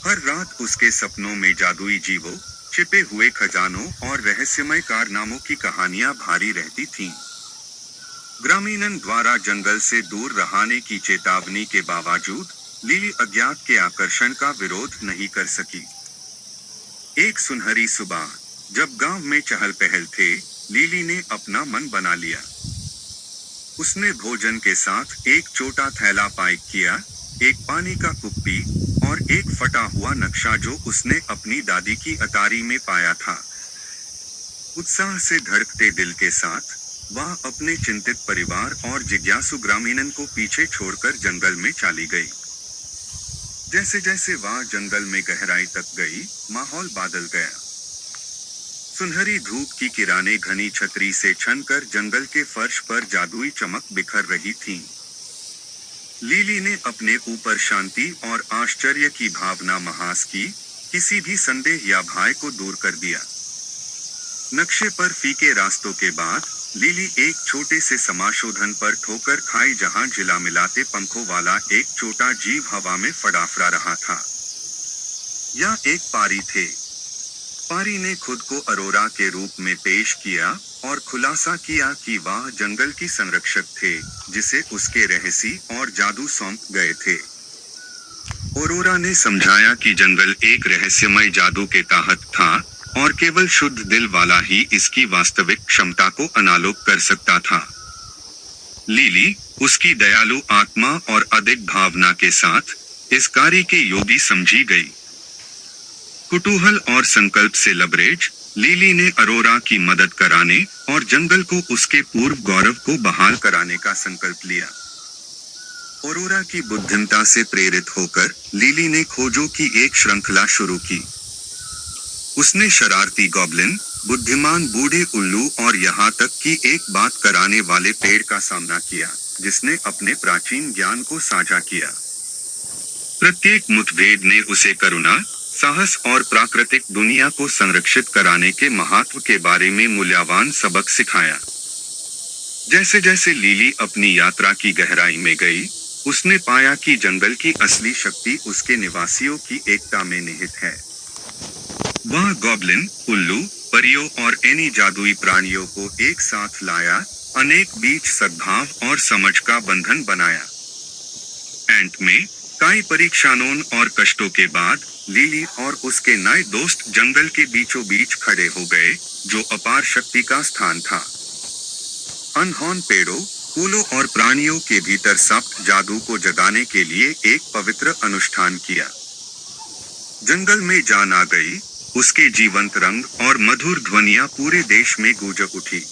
हर रात उसके सपनों में जादुई जीवों, छिपे हुए खजानों और रहस्यमय कारनामों की कहानियां भारी रहती थीं। ग्रामीणन द्वारा जंगल से दूर रहने की चेतावनी के बावजूद लिली अज्ञात के आकर्षण का विरोध नहीं कर सकी। एक सुनहरी सुबह, जब गांव में चहल पहल थे, लिली ने अपना मन बना लिया। उसने भोजन के साथ एक छोटा थैला पैक किया, एक पानी का कुप्पी और एक फटा हुआ नक्शा जो उसने अपनी दादी की अटारी में पाया था। उत्साह से धड़कते दिल के साथ वह अपने चिंतित परिवार और जिज्ञासु ग्रामीणन को पीछे छोड़कर जंगल में चली गई। जैसे जैसे वह जंगल में गहराई तक गई, माहौल बदल गया। सुनहरी धूप की किरणें घनी छतरी से छनकर जंगल के फर्श पर जादुई चमक बिखर रही थीं। लिली ने अपने ऊपर शांति और आश्चर्य की भावना महसूस की, किसी भी संदेह या भय को दूर कर दिया। नक्शे पर फीके रास्तों के बाद लिली एक छोटे से समाशोधन पर ठोकर खाई, जहां जिला मिलाते पंखों वाला एक छोटा जीव हवा में फड़फड़ा रहा था। यह एक पारी थे। पारी ने खुद को अरोरा के रूप में पेश किया और खुलासा किया कि वह जंगल की संरक्षक थे, जिसे उसके रहस्य और जादू सौंप गए थे। अरोरा ने समझाया कि जंगल एक रहस्यमय जादू के तहत था और केवल शुद्ध दिल वाला ही इसकी वास्तविक क्षमता को अनालोक कर सकता था। लिली, उसकी दयालु आत्मा और अदिग भावना के साथ, इस कार्य के योगी समझी गई। कुतूहल और संकल्प से लबरेज, लिली ने अरोरा की मदद कराने और जंगल को उसके पूर्व गौरव को बहाल कराने का संकल्प लिया। अरोरा की बुद्धिमत्ता से प्रेरित होकर लिली ने खोजों की एक श्रृंखला शुरू की। उसने शरारती गॉब्लिन, बुद्धिमान बूढ़े उल्लू और यहाँ तक कि एक बात कराने वाले पेड़ का सामना किया, जिसने अपने प्राचीन ज्ञान को साझा किया। प्रत्येक मुठभेड़ ने उसे करुणा, साहस और प्राकृतिक दुनिया को संरक्षित कराने के महत्व के बारे में मूल्यवान सबक सिखाया। जैसे जैसे लिली अपनी यात्रा की गहराई में गई, उसने पाया कि जंगल की असली शक्ति उसके निवासियों की एकता में निहित है। वह गॉब्लिन, उल्लू, परियों और एनी जादुई प्राणियों को एक साथ लाया, अनेक बीच सद्भाव और समझ का बंधन बनाया। अंत में कई परीक्षाओं और कष्टों के बाद लिली और उसके नए दोस्त जंगल के बीचों बीच खड़े हो गए, जो अपार शक्ति का स्थान था। अनहोन पेड़ों, फूलों और प्राणियों के भीतर सप्त जादू को जगाने के लिए एक पवित्र अनुष्ठान किया। जंगल में जान आ गई, उसके जीवंत रंग और मधुर ध्वनियां पूरे देश में गूंज उठी।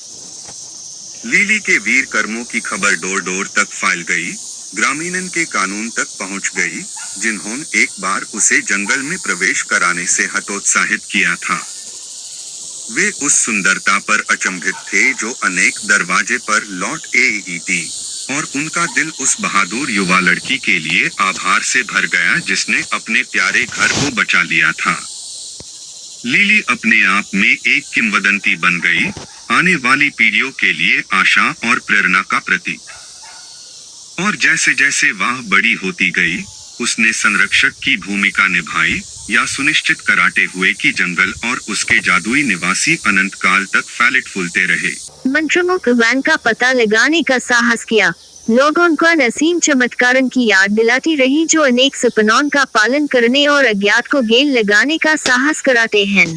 लिली के वीर कर्मों की खबर डोर डोर तक फैल गई, ग्रामीणन के कानून तक पहुंच गई, जिन्होंने एक बार उसे जंगल में प्रवेश कराने से हतोत्साहित किया था। वे उस सुंदरता पर अचंभित थे जो अनेक दरवाजे पर लौट आई थी, और उनका दिल उस बहादुर युवा लड़की के लिए आभार से भर गया जिसने अपने प्यारे घर को बचा लिया था। लिली अपने आप में एक किंवदंती बन गई, आने वाली पीढ़ियों के लिए आशा और प्रेरणा का प्रतीक। और जैसे जैसे वह बड़ी होती गई, उसने संरक्षक की भूमिका निभाई, या सुनिश्चित कराते हुए कि जंगल और उसके जादुई निवासी अनंत काल तक फैलते फूलते रहे। मंत्रमुग्ध वैन का पता लगाने का साहस किया। लोगों को नसीम चमत्कारों की याद दिलाती रही, जो अनेक सपनों का पालन करने और अज्ञात को गेल लगाने का साहस कराते हैं।